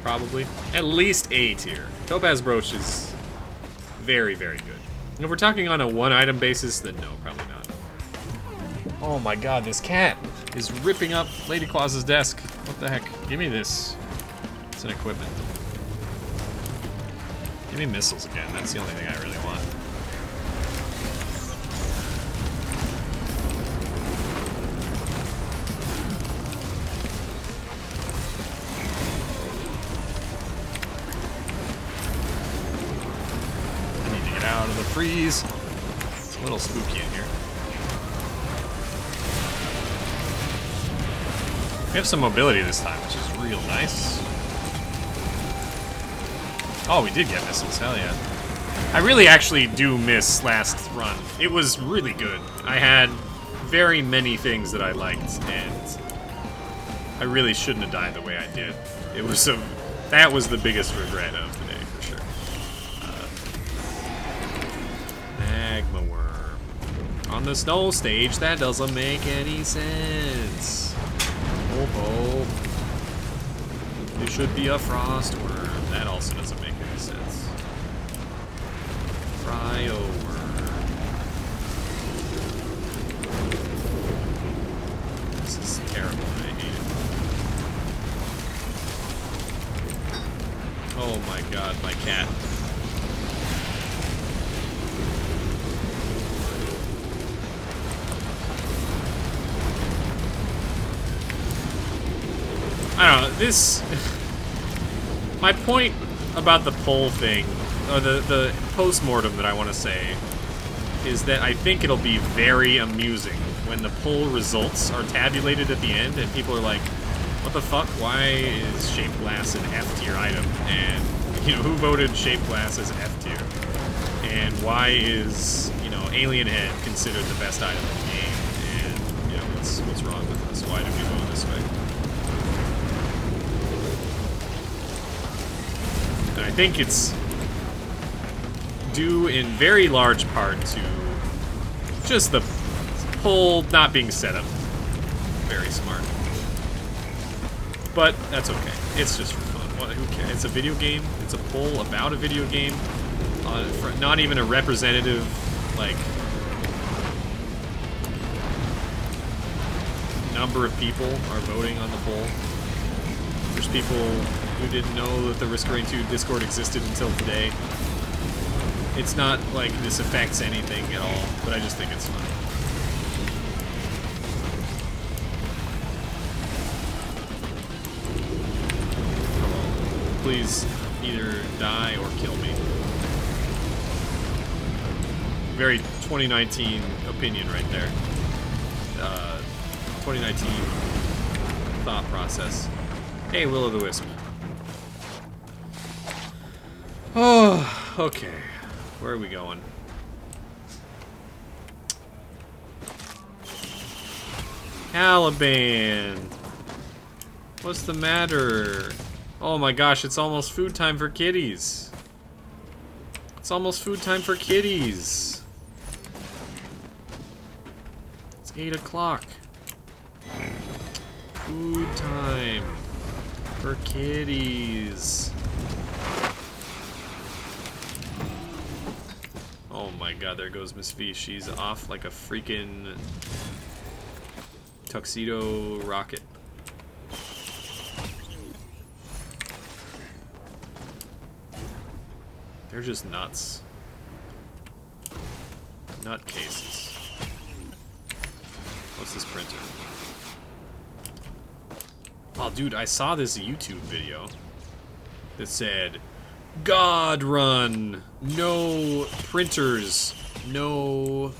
S1: Probably. At least A tier. Topaz Brooch is very, very good. And if we're talking on a one-item basis, then no, probably not. Oh my god, this cat is ripping up Lady Claus's desk. What the heck? Give me this. It's an equipment. Give me missiles again. That's the only thing I really want. Out of the freeze. It's a little spooky in here. We have some mobility this time, which is real nice. Oh, we did get missiles, hell yeah. I really actually do miss last run. It was really good. I had very many things that I liked, and I really shouldn't have died the way I did. It was that was the biggest regret of today. Magma worm. On the snow stage, that doesn't make any sense. Oh, it should be a frost worm. That also doesn't make any sense. Cryo worm. This is terrible. I hate it. Oh my god, my cat. I don't know, this... My point about the poll thing, or the post-mortem that I want to say, is that I think it'll be very amusing when the poll results are tabulated at the end, and people are like, what the fuck, why is Shaped Glass an F tier item? And, you know, who voted Shaped Glass as an F tier? And why is, you know, Alien Head considered the best item in the game? And, you know, what's wrong with this? Why do we vote this way? I think it's due in very large part to just the poll not being set up very smart. But that's okay. It's just for fun. Who cares? It's a video game. It's a poll about a video game. Not even a representative, like, number of people are voting on the poll. There's people who didn't know that the Risk Rain 2 Discord existed until today. It's not like this affects anything at all, but I just think it's funny. Hello. Please either die or kill me. Very 2019 opinion right there. 2019 thought process. Hey, Will-o'-the-Wisp. Oh, okay. Where are we going? Caliban! What's the matter? Oh my gosh, it's almost food time for kitties. It's almost food time for kitties. It's 8 o'clock. Food time for kitties. Oh my god, there goes Miss V. She's off like a freaking tuxedo rocket. They're just nuts. Nutcases. What's this printer? Oh, dude, I saw this YouTube video that said, God run, no printers, no,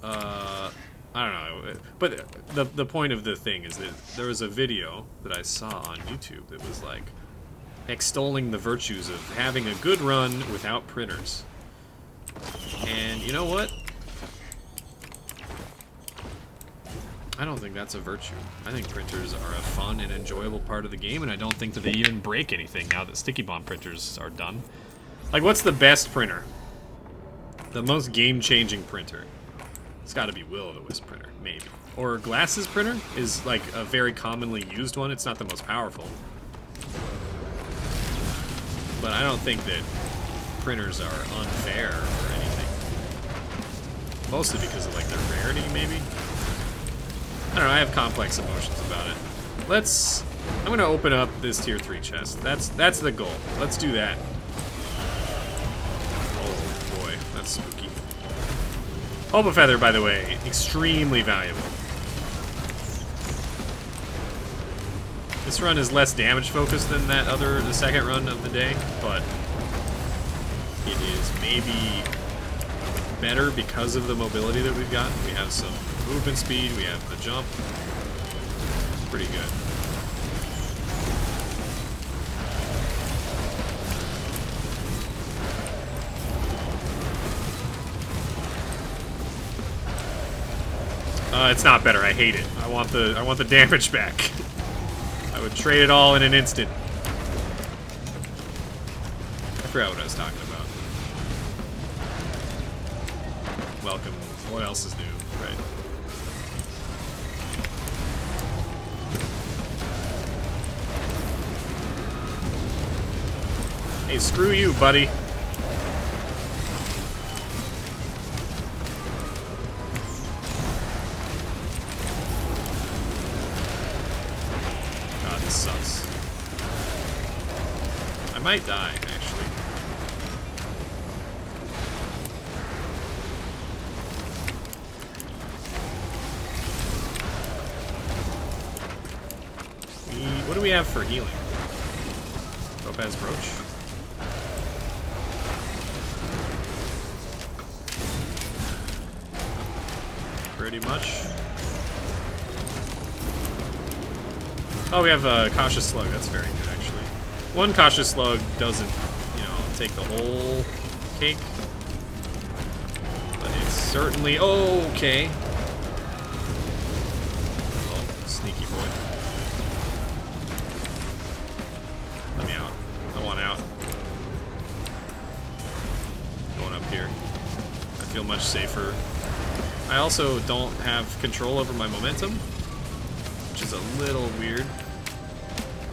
S1: I don't know, but the point of the thing is that there was a video that I saw on YouTube that was like, extolling the virtues of having a good run without printers. And you know what? I don't think that's a virtue. I think printers are a fun and enjoyable part of the game, and I don't think that they even break anything now that sticky bomb printers are done. Like, what's the best printer? The most game-changing printer? It's gotta be Will-o'-the-Wisp printer, maybe. Or Glasses printer is, like, a very commonly used one. It's not the most powerful. But I don't think that printers are unfair or anything. Mostly because of, like, their rarity, maybe? I don't know, I have complex emotions about it. I'm gonna open up this tier 3 chest. That's the goal. Let's do that. Oh boy, that's spooky. Hope a Feather, by the way, extremely valuable. This run is less damage focused than the second run of the day, but it is maybe better because of the mobility that we've got. We have some movement speed, we have the jump. Pretty good. It's not better. I hate it. I want the damage back. I would trade it all in an instant. I forgot what I was talking about. Welcome. What else is new? Right. Hey, screw you, buddy. God, this sucks. I might die, actually. What do we have for healing? Topaz Brooch? Pretty much. Oh, we have a Cautious Slug. That's very good, actually. One Cautious Slug doesn't, you know, take the whole cake. But it's certainly okay. Oh, sneaky boy. Let me out. I want out. Going up here. I feel much safer. I also don't have control over my momentum, which is a little weird.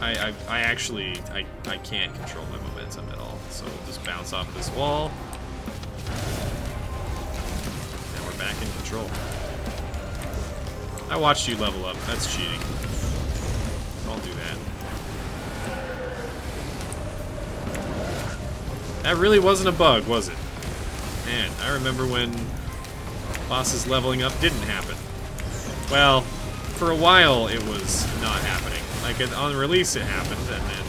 S1: I actually I can't control my momentum at all. So we'll just bounce off this wall. And we're back in control. I watched you level up. That's cheating. Don't do that. That really wasn't a bug, was it? Man, I remember when bosses leveling up didn't happen. Well, for a while it was not happening. Like on release it happened, and then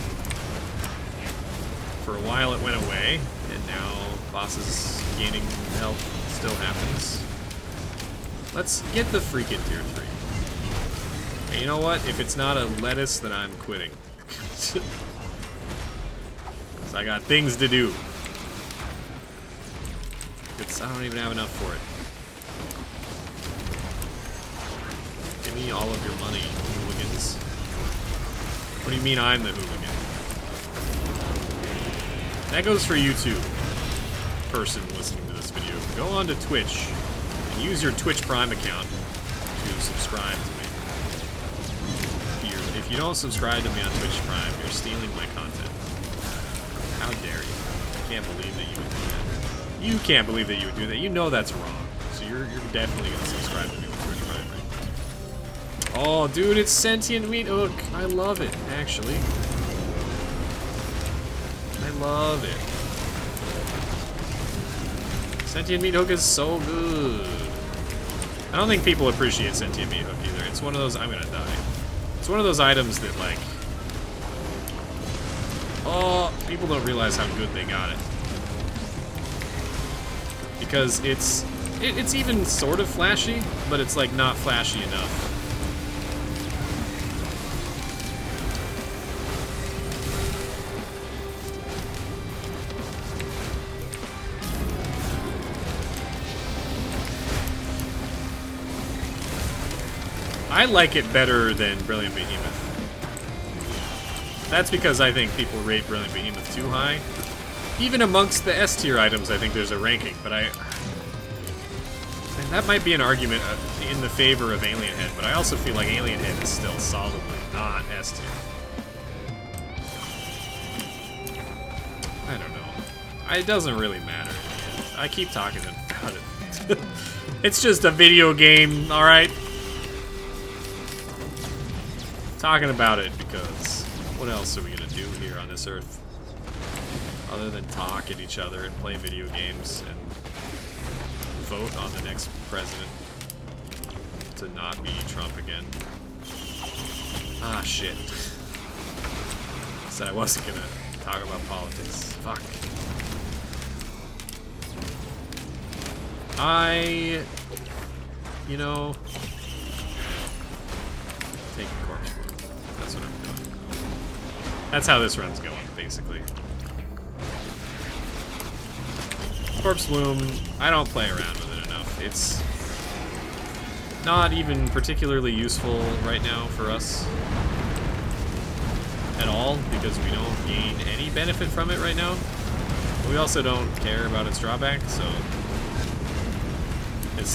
S1: for a while it went away, and now bosses gaining health still happens. Let's get the freaking tier 3. And you know what? If it's not a lettuce, then I'm quitting. Because I got things to do. I don't even have enough for it. Give me all of your money, hooligans. What do you mean I'm the hooligan? That goes for you too, person listening to this video. Go on to Twitch and use your Twitch Prime account to subscribe to me. If you don't subscribe to me on Twitch Prime, you're stealing my content. How dare you? I can't believe that you would do that. You can't believe that you would do that. You know that's wrong. So you're definitely gonna subscribe to me with Twitch Prime, right? Oh, dude, it's sentient meat hook. I love it, actually. I love it. Sentient meat hook is so good. I don't think people appreciate sentient meat hook either. It's one of those. I'm gonna die. It's one of those items that like. Oh, people don't realize how good they got it. Because it's even sort of flashy, but it's like not flashy enough. I like it better than Brilliant Behemoth. That's because I think people rate Brilliant Behemoth too high. Even amongst the S tier items, I think there's a ranking, but that might be an argument in the favor of Alien Head, but I also feel like Alien Head is still solidly not S tier. I don't know. It doesn't really matter. I keep talking about it. It's just a video game, alright? Talking about it because what else are we gonna do here on this earth? Other than talk at each other and play video games and vote on the next president to not be Trump again. Ah, shit. Said I wasn't gonna talk about politics. Fuck. You know, taking corpse bloom. That's what I'm doing. That's how this run's going, basically. Corpse Bloom, I don't play around with it enough. It's not even particularly useful right now for us at all, because we don't gain any benefit from it right now. We also don't care about its drawback, so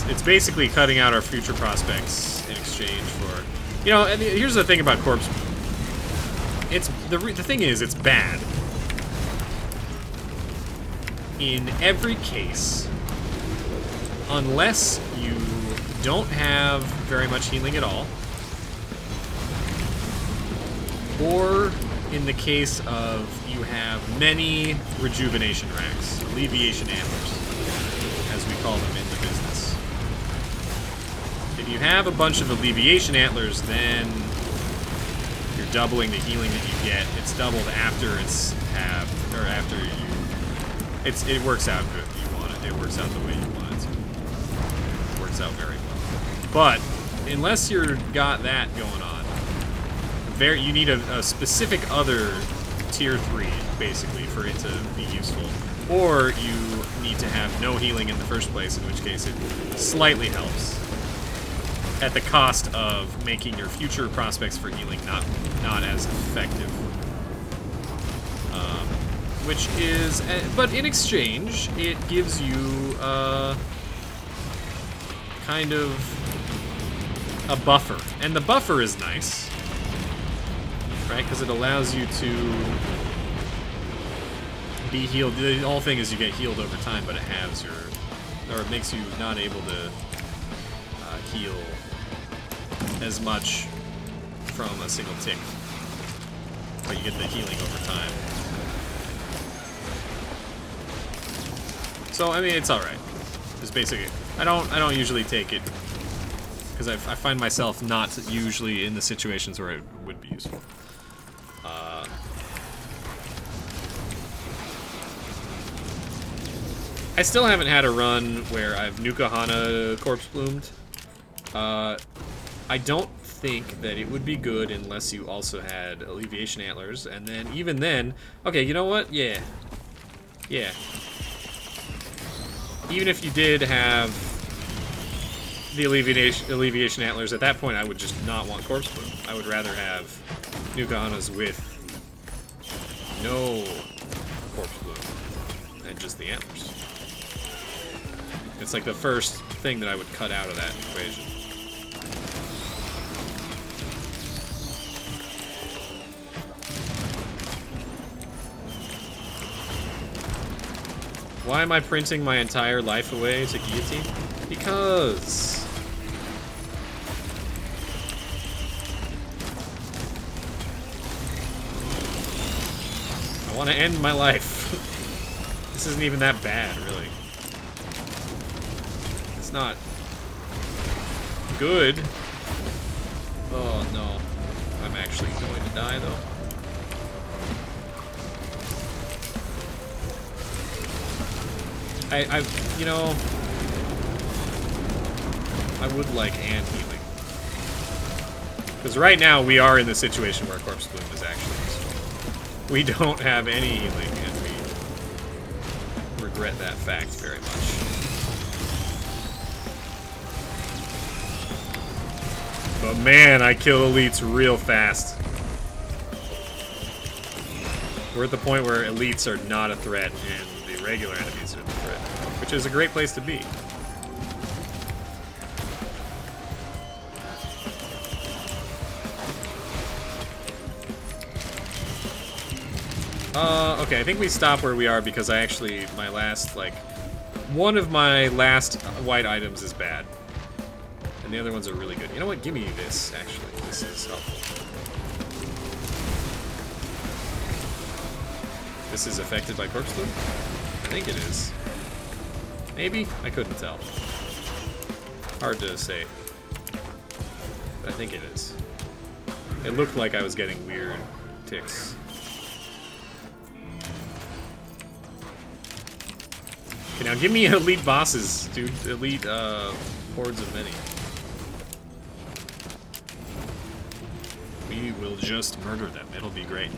S1: it's basically cutting out our future prospects in exchange for, you know. And here's the thing about Corpse Bloom. It's the thing is, it's bad in every case, unless you don't have very much healing at all, or in the case of you have many rejuvenation racks, alleviation antlers, as we call them in the business. If you have a bunch of alleviation antlers, then you're doubling the healing that you get. It's doubled after it's halved, or after you. It works out good. You want it. It works out the way you want it to. It works out very well. But unless you're got that going on, you need a specific other tier 3 basically for it to be useful, or you need to have no healing in the first place, in which case it slightly helps at the cost of making your future prospects for healing not as effective. Which is, but in exchange, it gives you kind of a buffer, and the buffer is nice. right? Because it allows you to be healed. The whole thing is you get healed over time, but it halves your, or it makes you not able to heal as much from a single tick, but you get the healing over time. So I mean, it's all right. It's basically, I don't usually take it because I find myself not usually in the situations where it would be useful. I still haven't had a run where I've Nukahana corpse bloomed. I don't think that it would be good unless you also had Alleviation Antlers, and then even then, okay, you know what? Yeah. Even if you did have the Alleviation Antlers, at that point I would just not want Corpse Bloom. I would rather have Nukahanas with no Corpse Bloom and just the Antlers. It's like the first thing that I would cut out of that equation. Why am I printing my entire life away to guillotine? Because... I want to end my life. This isn't even that bad, really. It's not good. Oh no. I'm actually going to die though. You know, I would like hand healing. Because right now we are in the situation where Corpse Bloom is actually useful. We don't have any healing, and we regret that fact very much. But man, I kill elites real fast. We're at the point where elites are not a threat, and the regular enemies are the threat, which is a great place to be. Okay, I think we stop where we are because I actually, my last, like, one of my last white items is bad. And the other ones are really good. You know what? Give me this, actually. This is helpful. This is affected by Corpse Bloom? I think it is. Maybe? I couldn't tell. Hard to say. But I think it is. It looked like I was getting weird ticks. Okay, now give me elite bosses, dude. Elite, hordes of many. We will just murder them. It'll be great.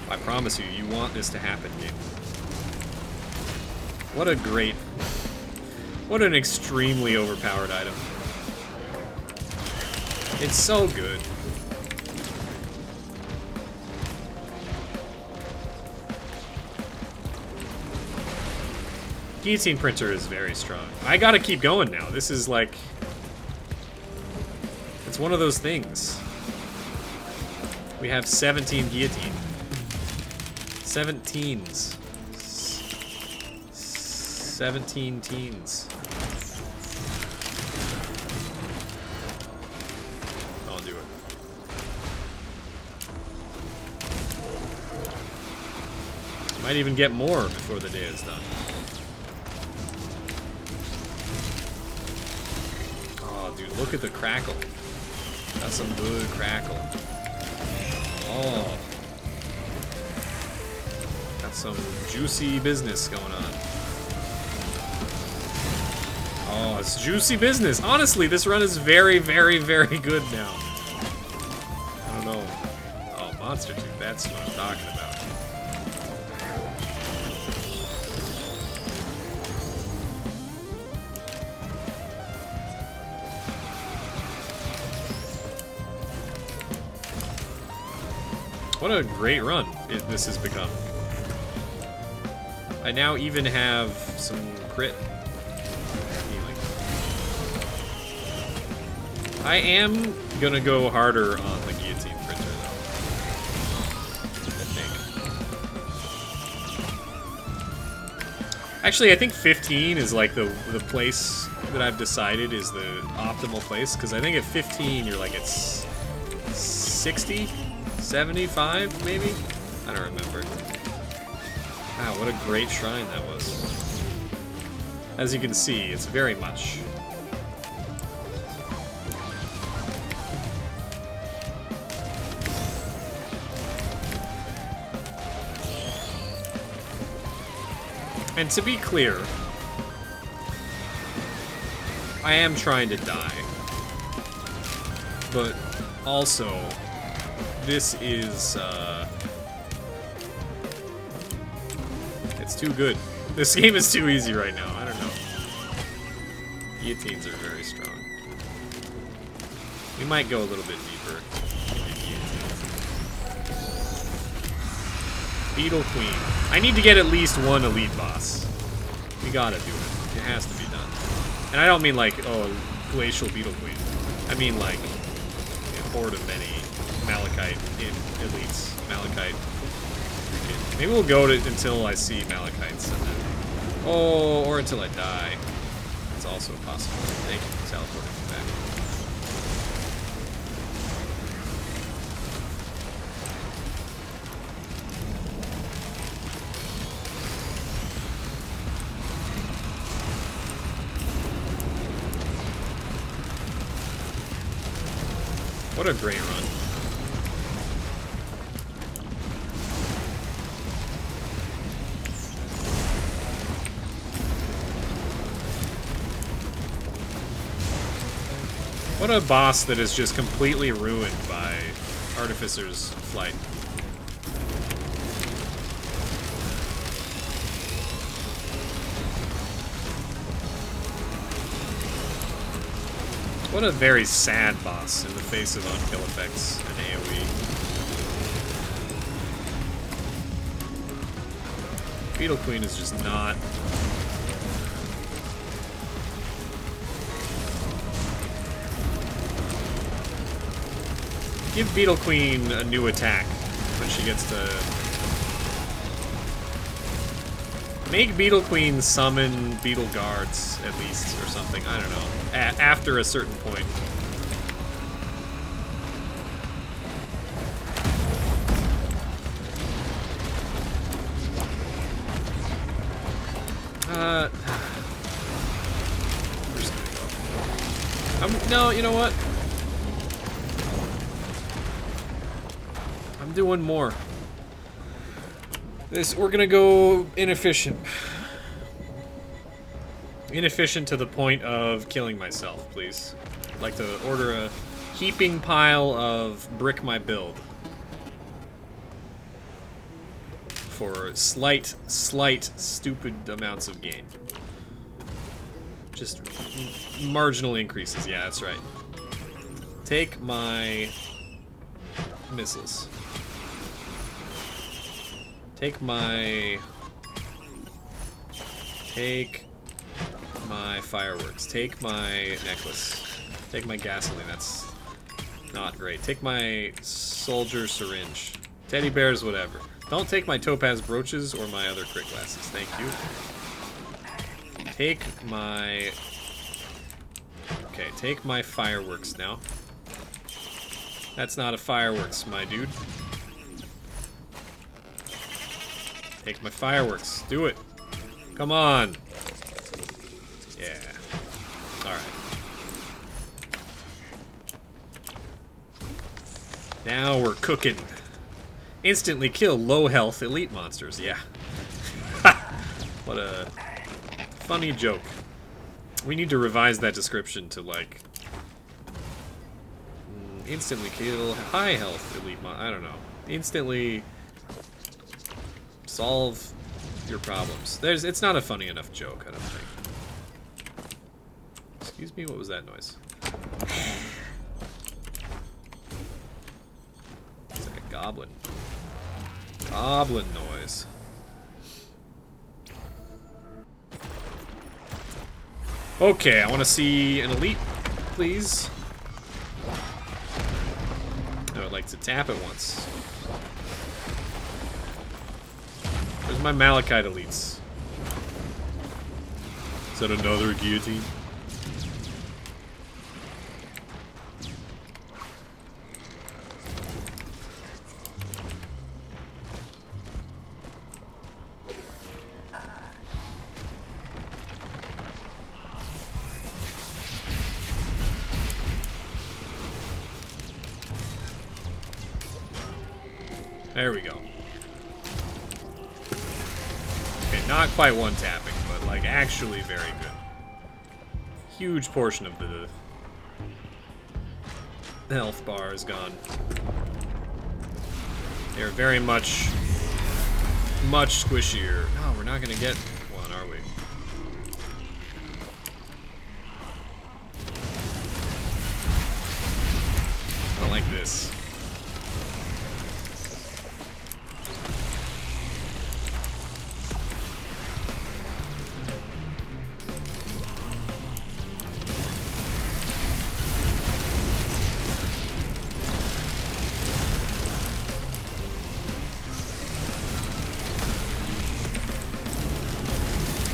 S1: I promise you, you want this to happen, game. What a great... What an extremely overpowered item. It's so good. Guillotine printer is very strong. I gotta keep going now. This is like... It's one of those things. We have 17 guillotine. 17s. 17 teens. I'll do it. Might even get more before the day is done. Oh, dude, look at the crackle. That's some good crackle. Oh. Got some juicy business going on. Oh, it's juicy business. Honestly, this run is very, very, very good now. I don't know. Oh, Monster Tooth, that's what I'm talking about. What a great run this has become. I now even have some crit healing. I am gonna go harder on the guillotine printer. Actually, I think 15 is like the place that I've decided is the optimal place, because I think at 15 you're like at 60, 75 maybe? I don't remember. Wow, what a great shrine that was. As you can see, it's very much. And to be clear, I am trying to die. But also, this is, it's too good. This game is too easy right now. I don't know. Guillotines are very strong. We might go a little bit deeper into guillotines. Beetle Queen. I need to get at least one elite boss. We gotta do it. It has to be done. And I don't mean like, oh, Glacial Beetle Queen. I mean like a horde of many Malachite elites. Malachite. Maybe we'll go to until I see Malachites and then, oh, or until I die. That's also possible. Thank you for teleporting me back. What a great run. What a boss that is just completely ruined by Artificer's flight. What a very sad boss in the face of unkill effects and AoE. Beetle Queen is just not... Give Beetle Queen a new attack when she gets to... Make Beetle Queen summon Beetle Guards, at least, or something. I don't know. After a certain point. We're just gonna go. No, you know what? I'm doing more. We're gonna go inefficient. Inefficient to the point of killing myself, please. I'd like to order a heaping pile of brick my build. For slight, stupid amounts of gain. Just marginal increases, yeah, that's right. Take my missiles. Take my fireworks. Take my necklace. Take my gasoline. That's not great. Take my soldier syringe. Teddy bears, whatever. Don't take my topaz brooches or my other crit glasses. Thank you. Take my... Okay, take my fireworks now. That's not a fireworks, my dude. Take my fireworks. Do it. Come on. Yeah. Alright. Now we're cooking. Instantly kill low health elite monsters. Yeah. What a funny joke. We need to revise that description to like... instantly kill high health elite monsters. I don't know. Instantly... solve your problems. It's not a funny enough joke, I don't think. Excuse me, what was that noise? It's like a goblin. Goblin noise. Okay, I want to see an elite, please. I would like to tap it once. Where's my Malachite elites? that another guillotine? There we go. Okay, not quite one tapping, but like actually very good. Huge portion of the health bar is gone. They're very much squishier. No, we're not gonna get one, are we? I don't like this.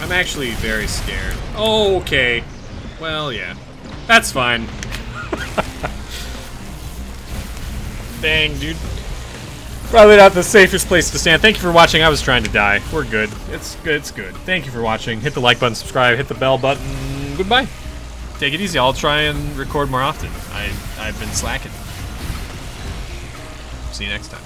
S1: I'm actually very scared. Oh, okay. Well, yeah. That's fine. Dang, dude. Probably not the safest place to stand. Thank you for watching. I was trying to die. We're good. It's good. It's good. Thank you for watching. Hit the like button, subscribe, hit the bell button. Goodbye. Take it easy. I'll try and record more often. I've been slacking. See you next time.